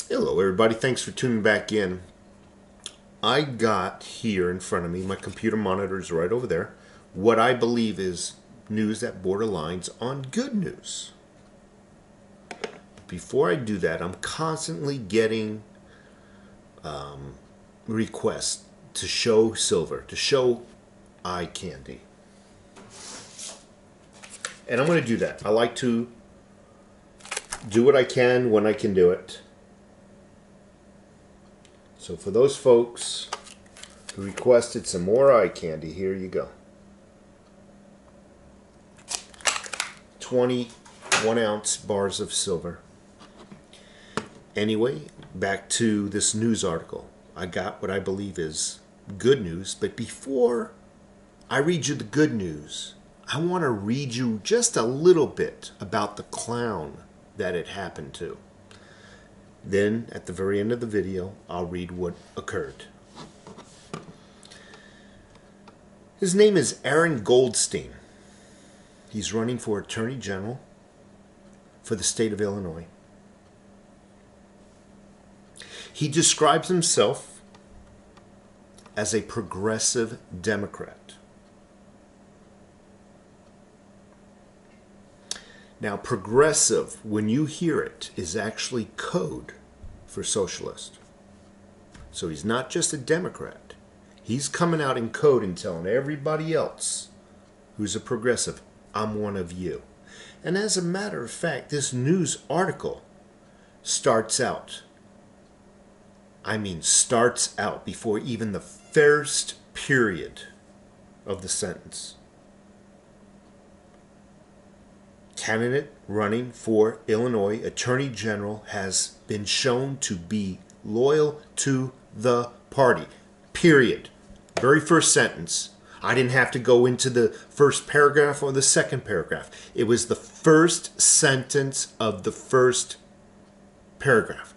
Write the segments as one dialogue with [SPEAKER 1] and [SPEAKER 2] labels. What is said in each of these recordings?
[SPEAKER 1] Hello everybody, thanks for tuning back in. I got here in front of me, my computer monitor is right over there, what I believe is news that borderlines on good news. Before I do that, I'm constantly getting requests to show silver, to show eye candy. And I'm going to do that. I like to do what I can when I can do it. So for those folks who requested some more eye candy, here you go. 20 1-ounce bars of silver. Anyway, back to this news article. I got what I believe is good news, but before I read you the good news, I want to read you just a little bit about the clown that it happened to. Then, at the very end of the video, I'll read what occurred. His name is Aaron Goldstein. He's running for Attorney General for the state of Illinois. He describes himself as a progressive Democrat. Now, progressive, when you hear it, is actually code for socialist. So he's not just a Democrat. He's coming out in code and telling everybody else who's a progressive, I'm one of you. And as a matter of fact, this news article starts out before even the first period of the sentence. Candidate running for Illinois Attorney General has been shown to be loyal to the party. Period. Very first sentence. I didn't have to go into the first paragraph or the second paragraph. It was the first sentence of the first paragraph.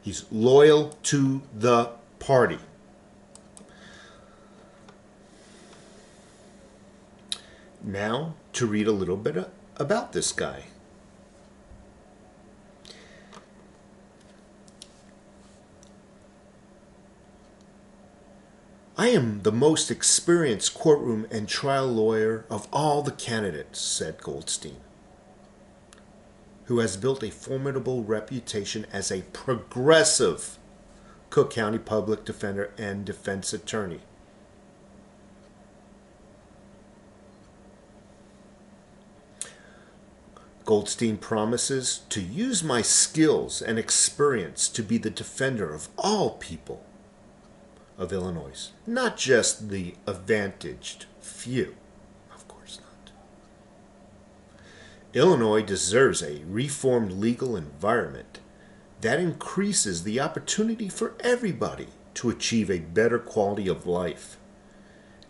[SPEAKER 1] He's loyal to the party. Now, to read a little bit about this guy. I am the most experienced courtroom and trial lawyer of all the candidates, said Goldstein, who has built a formidable reputation as a progressive Cook County public defender and defense attorney. Goldstein promises to use my skills and experience to be the defender of all people of Illinois, not just the advantaged few. Of course not. Illinois deserves a reformed legal environment that increases the opportunity for everybody to achieve a better quality of life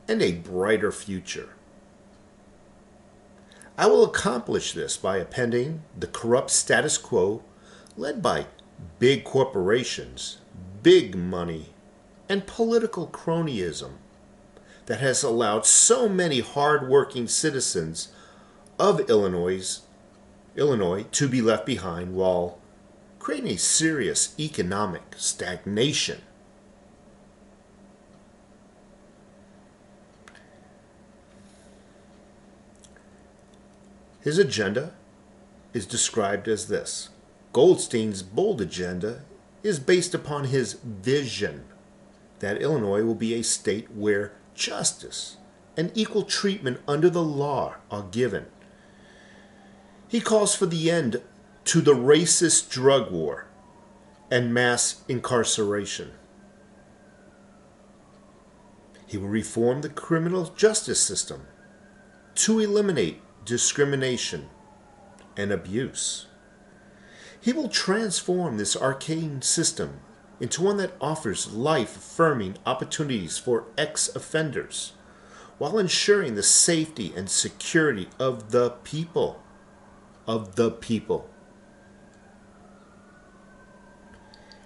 [SPEAKER 1] and a brighter future. I will accomplish this by upending the corrupt status quo led by big corporations, big money, and political cronyism that has allowed so many hard-working citizens of Illinois to be left behind while creating a serious economic stagnation. His agenda is described as this. Goldstein's bold agenda is based upon his vision that Illinois will be a state where justice and equal treatment under the law are given. He calls for the end to the racist drug war and mass incarceration. He will reform the criminal justice system to eliminate discrimination and abuse. He will transform this arcane system into one that offers life-affirming opportunities for ex-offenders while ensuring the safety and security of the people.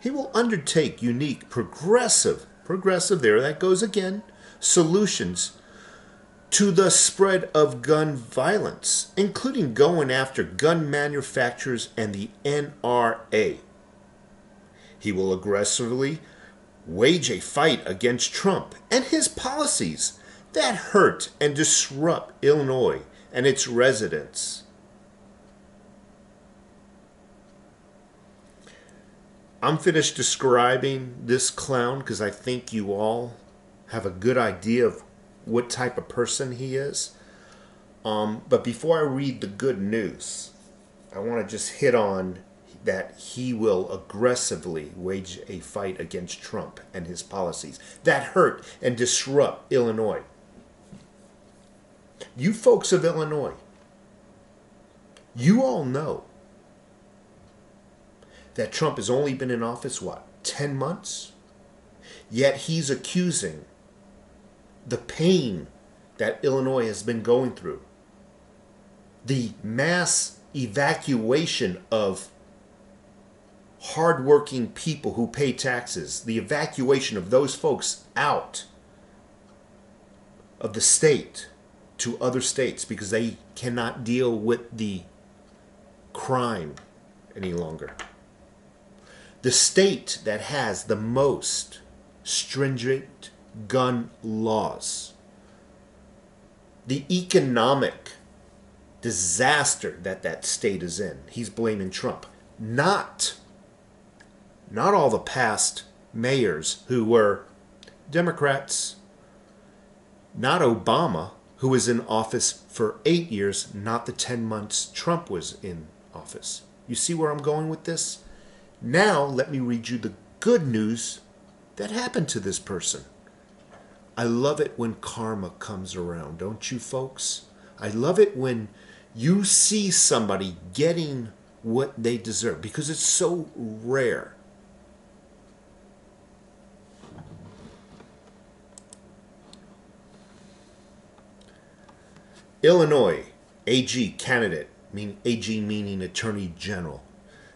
[SPEAKER 1] He will undertake unique progressive, there that goes again, solutions to the spread of gun violence, including going after gun manufacturers and the NRA. He will aggressively wage a fight against Trump and his policies that hurt and disrupt Illinois and its residents. I'm finished describing this clown because I think you all have a good idea of what type of person he is. But before I read the good news, I want to just hit on that he will aggressively wage a fight against Trump and his policies that hurt and disrupt Illinois. You folks of Illinois, you all know that Trump has only been in office, 10 months? Yet he's accusing the pain that Illinois has been going through, the mass evacuation of hardworking people who pay taxes, the evacuation of those folks out of the state to other states because they cannot deal with the crime any longer. The state that has the most stringent gun laws, the economic disaster that state is in, he's blaming Trump. Not all the past mayors who were Democrats, not Obama, who was in office for 8 years, not the 10 months Trump was in office. You see where I'm going with this? Now, let me read you the good news that happened to this person. I love it when karma comes around, don't you folks? I love it when you see somebody getting what they deserve because it's so rare. Illinois AG candidate, AG meaning Attorney General.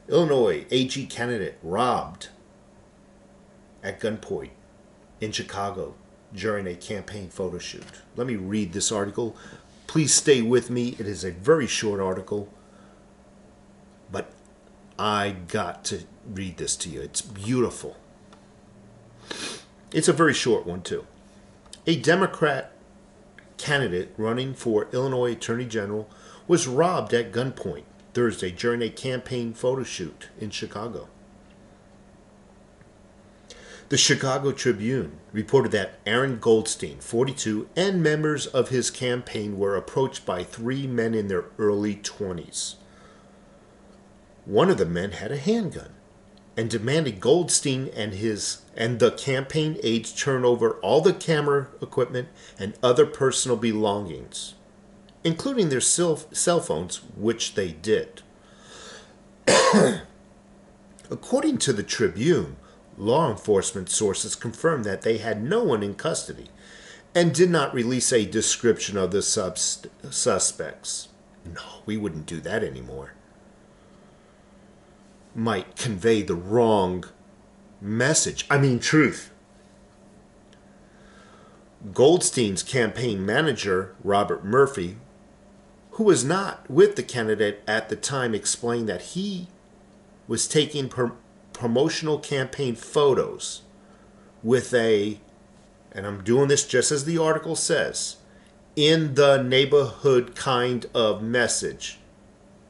[SPEAKER 1] Illinois AG candidate robbed at gunpoint in Chicago during a campaign photo shoot. Let me read this article. Please stay with me. It is a very short article, but I got to read this to you. It's beautiful. It's a very short one, too. A Democrat candidate running for Illinois Attorney General was robbed at gunpoint Thursday during a campaign photo shoot in Chicago. The Chicago Tribune reported that Aaron Goldstein, 42, and members of his campaign were approached by 3 men in their early 20s. One of the men had a handgun and demanded Goldstein and the campaign aides turn over all the camera equipment and other personal belongings, including their cell phones, which they did. According to the Tribune, law enforcement sources confirmed that they had no one in custody and did not release a description of the suspects. No, we wouldn't do that anymore. Might convey the wrong message. Truth. Goldstein's campaign manager, Robert Murphy, who was not with the candidate at the time, explained that he was taking promotional campaign photos with and I'm doing this just as the article says, in the neighborhood kind of message,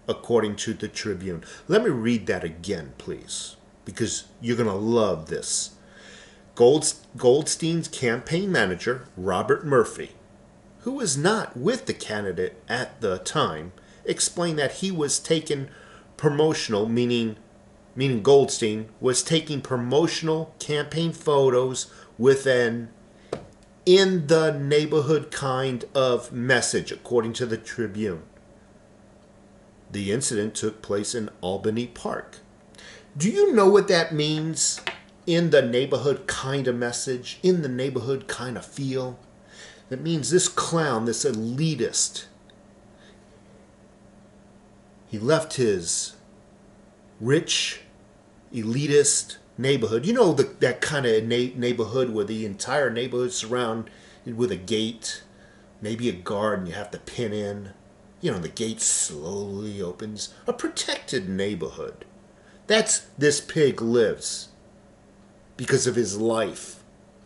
[SPEAKER 1] according to the Tribune. Let me read that again, please, because you're going to love this. Goldstein's campaign manager, Robert Murphy, who was not with the candidate at the time, explained that he was taking promotional, meaning Goldstein was taking promotional campaign photos with an in the neighborhood kind of message, according to the Tribune. The incident took place in Albany Park. Do you know what that means? In the neighborhood kind of message, in the neighborhood kind of feel. That means this clown, this elitist, he left his rich, elitist neighborhood. You know, that kind of neighborhood where the entire neighborhood is surrounded with a gate, maybe a garden you have to pin in. You know, the gate slowly opens. A protected neighborhood. That's this pig lives because of his life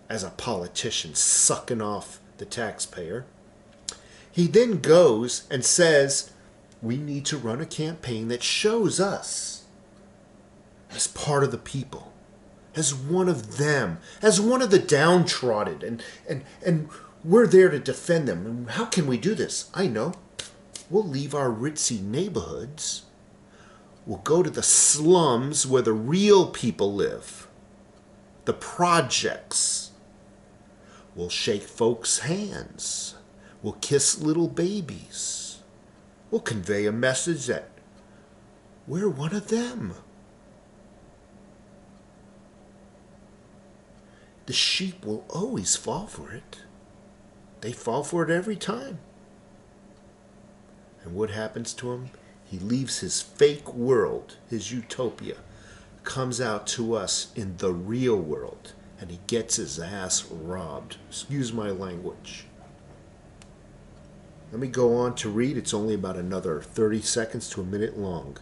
[SPEAKER 1] as a politician, sucking off the taxpayer. He then goes and says, we need to run a campaign that shows us as part of the people, as one of them, as one of the downtrodden, and we're there to defend them. And how can we do this? I know. We'll leave our ritzy neighborhoods. We'll go to the slums where the real people live, the projects. We'll shake folks' hands. We'll kiss little babies. We'll convey a message that we're one of them. The sheep will always fall for it. They fall for it every time. And what happens to him? He leaves his fake world, his utopia, comes out to us in the real world, and he gets his ass robbed. Excuse my language. Let me go on to read. It's only about another 30 seconds to a minute long.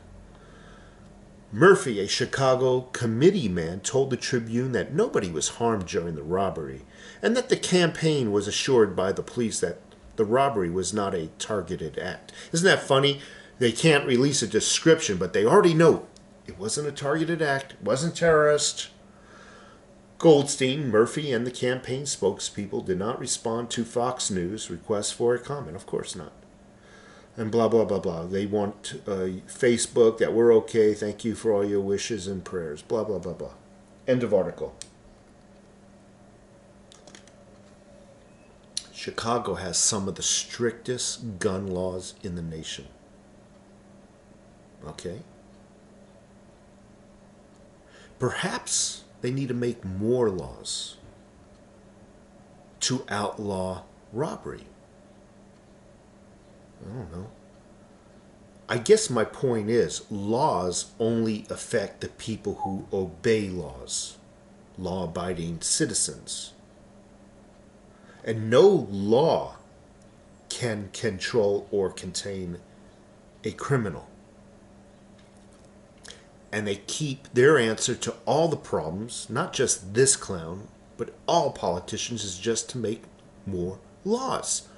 [SPEAKER 1] Murphy, a Chicago committee man, told the Tribune that nobody was harmed during the robbery, and that the campaign was assured by the police that the robbery was not a targeted act. Isn't that funny? They can't release a description, but they already know it wasn't a targeted act, it wasn't terrorist. Goldstein, Murphy, and the campaign spokespeople did not respond to Fox News' request for a comment. Of course not. And blah, blah, blah, blah. They want Facebook, that we're okay, thank you for all your wishes and prayers. Blah, blah, blah, blah. End of article. Chicago has some of the strictest gun laws in the nation. Okay? Perhaps they need to make more laws to outlaw robbery. I don't know. I guess my point is laws only affect the people who obey laws, law-abiding citizens. And no law can control or contain a criminal. And they keep their answer to all the problems, not just this clown, but all politicians, is just to make more laws.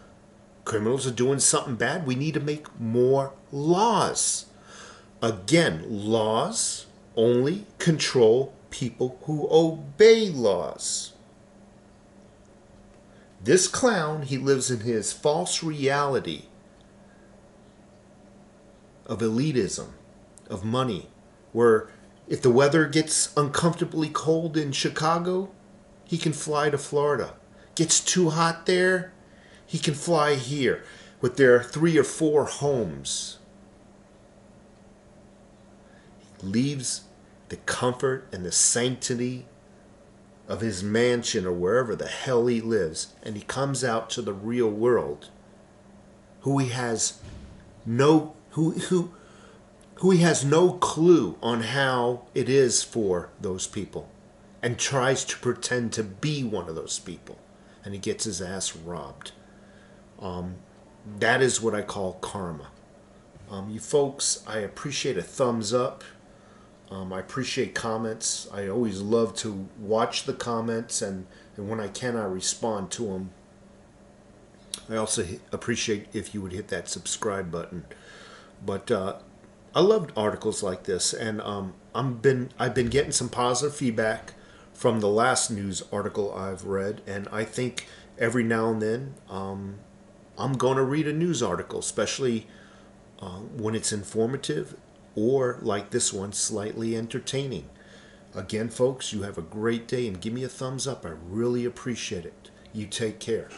[SPEAKER 1] Criminals are doing something bad, we need to make more laws. Again, laws only control people who obey laws. This clown, he lives in his false reality of elitism, of money, where if the weather gets uncomfortably cold in Chicago, he can fly to Florida. Gets too hot there, he can fly here with their 3 or 4 homes. He leaves the comfort and the sanctity of his mansion or wherever the hell he lives, and he comes out to the real world, who he has no clue on how it is for those people, and tries to pretend to be one of those people, and he gets his ass robbed. That is what I call karma. You folks, I appreciate a thumbs up. I appreciate comments. I always love to watch the comments, and when I can, I respond to them. I also appreciate if you would hit that subscribe button. But I loved articles like this, and I've been getting some positive feedback from the last news article I've read, and I think every now and then I'm going to read a news article, especially when it's informative, or like this one, slightly entertaining. Again, folks, you have a great day, and give me a thumbs up. I really appreciate it. You take care.